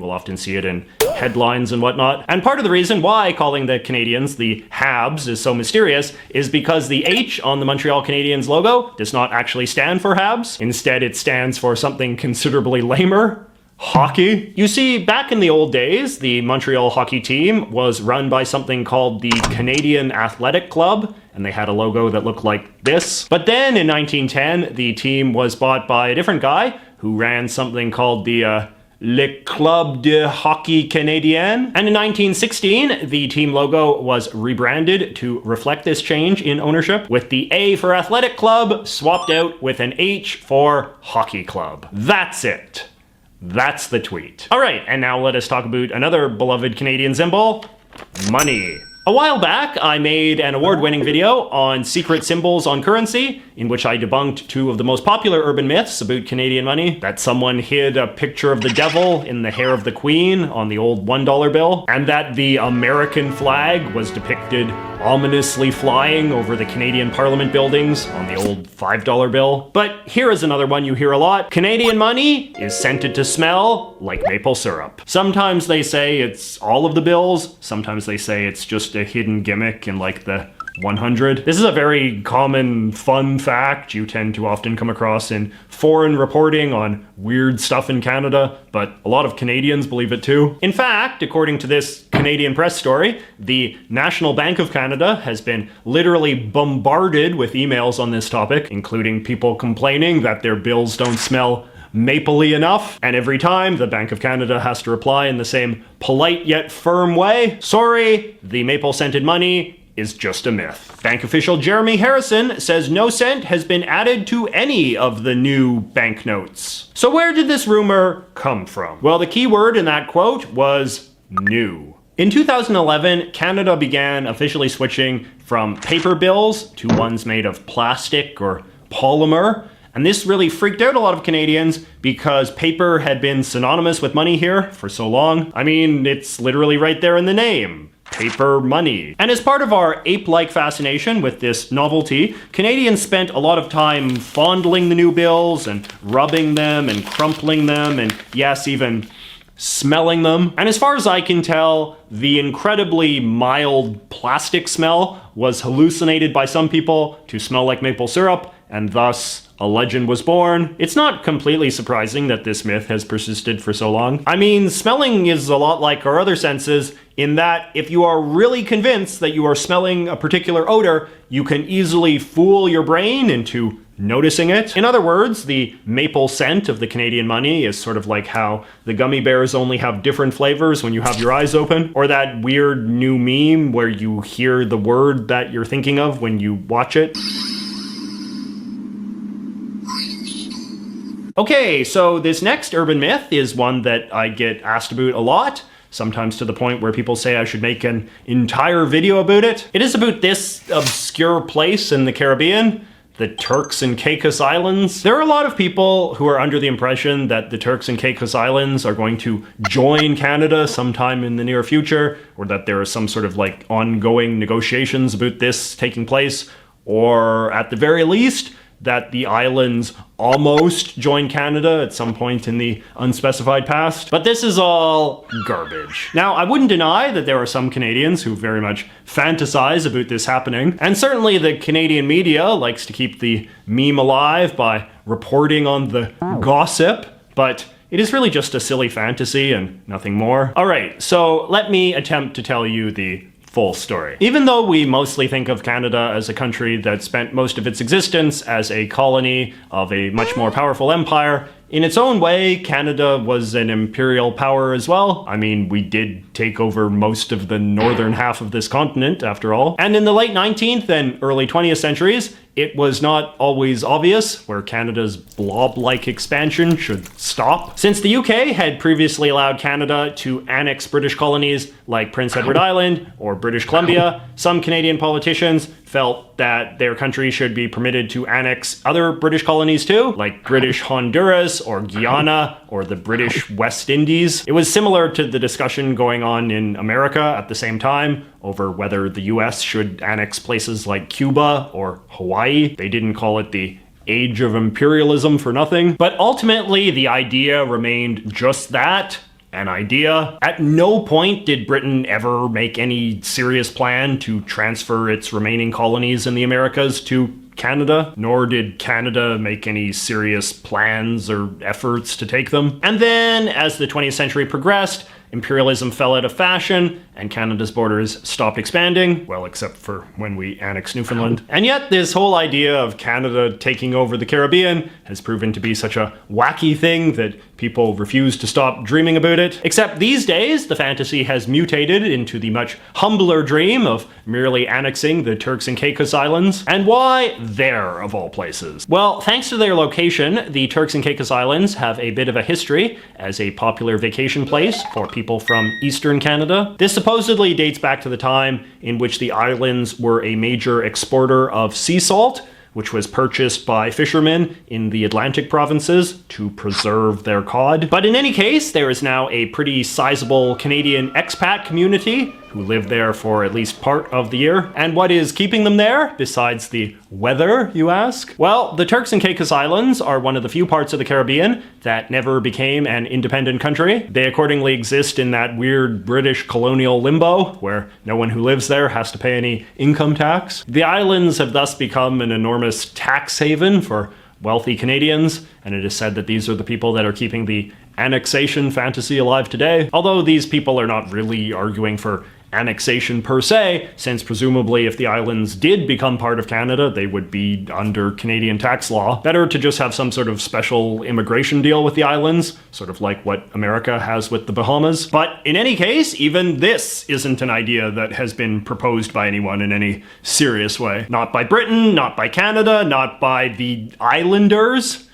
We'll often see it in headlines and whatnot. And part of the reason why calling the Canadians the Habs is so mysterious is because the H on the Montreal Canadiens logo does not actually stand for Habs. Instead, it stands for something considerably lamer. Hockey. You see, back in the old days, the Montreal hockey team was run by something called the Canadian Athletic Club, and they had a logo that looked like this. But then in 1910, the team was bought by a different guy who ran something called the Le Club de Hockey Canadien. And in 1916, the team logo was rebranded to reflect this change in ownership, with the A for Athletic Club swapped out with an H for Hockey Club. That's it. That's the tweet. All right, and now let us talk about another beloved Canadian symbol, money. A while back, I made an award-winning video on secret symbols on currency, in which I debunked two of the most popular urban myths about Canadian money: that someone hid a picture of the devil in the hair of the Queen on the old $1 bill, and that the American flag was depicted ominously flying over the Canadian Parliament buildings on the old $5 bill. But here is another one you hear a lot. Canadian money is scented to smell like maple syrup. Sometimes they say it's all of the bills, sometimes they say it's just a hidden gimmick in like the 100. This is a very common fun fact you tend to often come across in foreign reporting on weird stuff in Canada, but a lot of Canadians believe it too. In fact, according to this Canadian press story, the National Bank of Canada has been literally bombarded with emails on this topic, including people complaining that their bills don't smell mapley enough, and every time the Bank of Canada has to reply in the same polite yet firm way: sorry, the maple scented money is just a myth. Bank official Jeremy Harrison says no cent has been added to any of the new banknotes. So where did this rumor come from? Well, the key word in that quote was new. In 2011, Canada began officially switching from paper bills to ones made of plastic or polymer. And this really freaked out a lot of Canadians because paper had been synonymous with money here for so long. I mean, it's literally right there in the name. Paper money. And as part of our ape-like fascination with this novelty, Canadians spent a lot of time fondling the new bills and rubbing them and crumpling them and, yes, even smelling them. And as far as I can tell, the incredibly mild plastic smell was hallucinated by some people to smell like maple syrup, and thus a legend was born. It's not completely surprising that this myth has persisted for so long. I mean, smelling is a lot like our other senses in that if you are really convinced that you are smelling a particular odor, you can easily fool your brain into noticing it. In other words, the maple scent of the Canadian money is sort of like how the gummy bears only have different flavors when you have your eyes open, or that weird new meme where you hear the word that you're thinking of when you watch it. Okay, so this next urban myth is one that I get asked about a lot, sometimes to the point where people say I should make an entire video about it. It is about this obscure place in the Caribbean, the Turks and Caicos Islands. There are a lot of people who are under the impression that the Turks and Caicos Islands are going to join Canada sometime in the near future, or that there are some sort of like ongoing negotiations about this taking place, or at the very least, that the islands almost join Canada at some point in the unspecified past. But this is all garbage. Now, I wouldn't deny that there are some Canadians who very much fantasize about this happening, and certainly the Canadian media likes to keep the meme alive by reporting on the gossip, but it is really just a silly fantasy and nothing more. All right, so let me attempt to tell you the full story. Even though we mostly think of Canada as a country that spent most of its existence as a colony of a much more powerful empire, in its own way, Canada was an imperial power as well. I mean, we did take over most of the northern half of this continent, after all. And in the late 19th and early 20th centuries, it was not always obvious where Canada's blob-like expansion should stop. Since the UK had previously allowed Canada to annex British colonies like Prince Edward Island or British Columbia, some Canadian politicians felt that their country should be permitted to annex other British colonies too, like British Honduras or Guyana or the British West Indies. It was similar to the discussion going on in America at the same time over whether the US should annex places like Cuba or Hawaii. They didn't call it the age of imperialism for nothing. But ultimately, the idea remained just that: an idea. At no point did Britain ever make any serious plan to transfer its remaining colonies in the Americas to Canada, nor did Canada make any serious plans or efforts to take them. And then, as the 20th century progressed, imperialism fell out of fashion, and Canada's borders stopped expanding, well, except for when we annexed Newfoundland. And yet, this whole idea of Canada taking over the Caribbean has proven to be such a wacky thing that people refuse to stop dreaming about it. Except these days, the fantasy has mutated into the much humbler dream of merely annexing the Turks and Caicos Islands. And why there, of all places? Well, thanks to their location, the Turks and Caicos Islands have a bit of a history as a popular vacation place for people from Eastern Canada. This supposedly dates back to the time in which the islands were a major exporter of sea salt, which was purchased by fishermen in the Atlantic provinces to preserve their cod. But in any case, there is now a pretty sizable Canadian expat community who live there for at least part of the year. And what is keeping them there, besides the weather, you ask? Well, the Turks and Caicos Islands are one of the few parts of the Caribbean that never became an independent country. They accordingly exist in that weird British colonial limbo, where no one who lives there has to pay any income tax. The islands have thus become an enormous tax haven for wealthy Canadians, and it is said that these are the people that are keeping the annexation fantasy alive today. Although these people are not really arguing for annexation per se, since presumably if the islands did become part of Canada, they would be under Canadian tax law. Better to just have some sort of special immigration deal with the islands, sort of like what America has with the Bahamas. But in any case, even this isn't an idea that has been proposed by anyone in any serious way. Not by Britain, not by Canada, not by the islanders,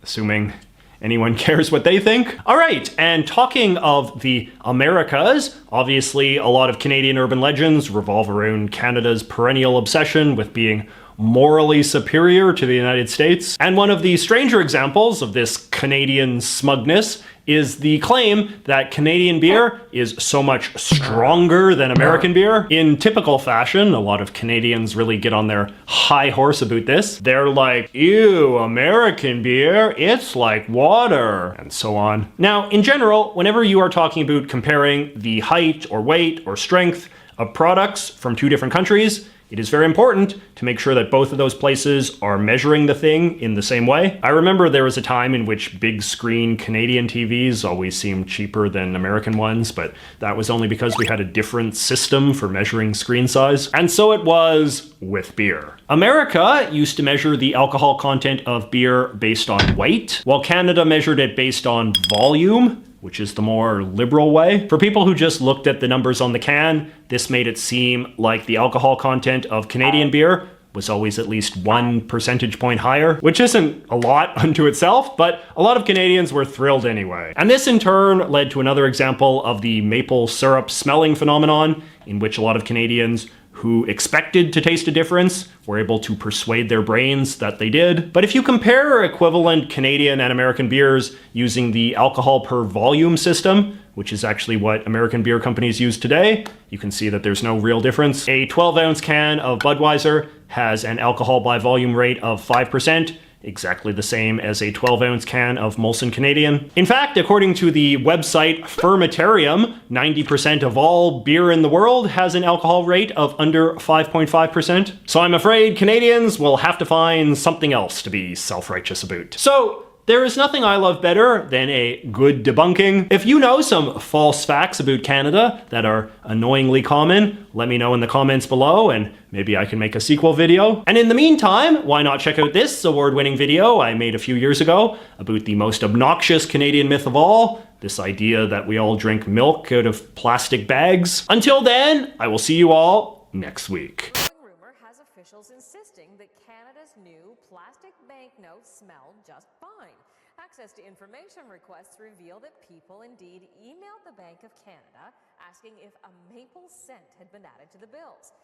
assuming anyone cares what they think. All right, and talking of the Americas, obviously a lot of Canadian urban legends revolve around Canada's perennial obsession with being morally superior to the United States. And one of the stranger examples of this Canadian smugness is the claim that Canadian beer is so much stronger than American beer. In typical fashion, a lot of Canadians really get on their high horse about this. They're like, ew, American beer, it's like water, and so on. Now, in general, whenever you are talking about comparing the height or weight or strength of products from two different countries, it is very important to make sure that both of those places are measuring the thing in the same way. I remember there was a time in which big screen Canadian TVs always seemed cheaper than American ones, but that was only because we had a different system for measuring screen size. And so it was with beer. America used to measure the alcohol content of beer based on weight, while Canada measured it based on volume, which is the more liberal way. For people who just looked at the numbers on the can, this made it seem like the alcohol content of Canadian beer was always at least 1 percentage point higher, which isn't a lot unto itself, but a lot of Canadians were thrilled anyway. And this in turn led to another example of the maple syrup smelling phenomenon, in which a lot of Canadians who expected to taste a difference were able to persuade their brains that they did. But if you compare equivalent Canadian and American beers using the alcohol per volume system, which is actually what American beer companies use today, you can see that there's no real difference. A 12-ounce can of Budweiser has an alcohol by volume rate of 5%, exactly the same as a 12-ounce can of Molson Canadian. In fact, according to the website Fermentarium, 90% of all beer in the world has an alcohol rate of under 5.5%. So I'm afraid Canadians will have to find something else to be self-righteous about. So there is nothing I love better than a good debunking. If you know some false facts about Canada that are annoyingly common, let me know in the comments below and maybe I can make a sequel video. And in the meantime, why not check out this award-winning video I made a few years ago about the most obnoxious Canadian myth of all, this idea that we all drink milk out of plastic bags. Until then, I will see you all next week. Rumor has officials insisting that Canada's new plastic banknotes smell just fine. Access to information requests reveal that people indeed emailed the Bank of Canada asking if a maple scent had been added to the bills.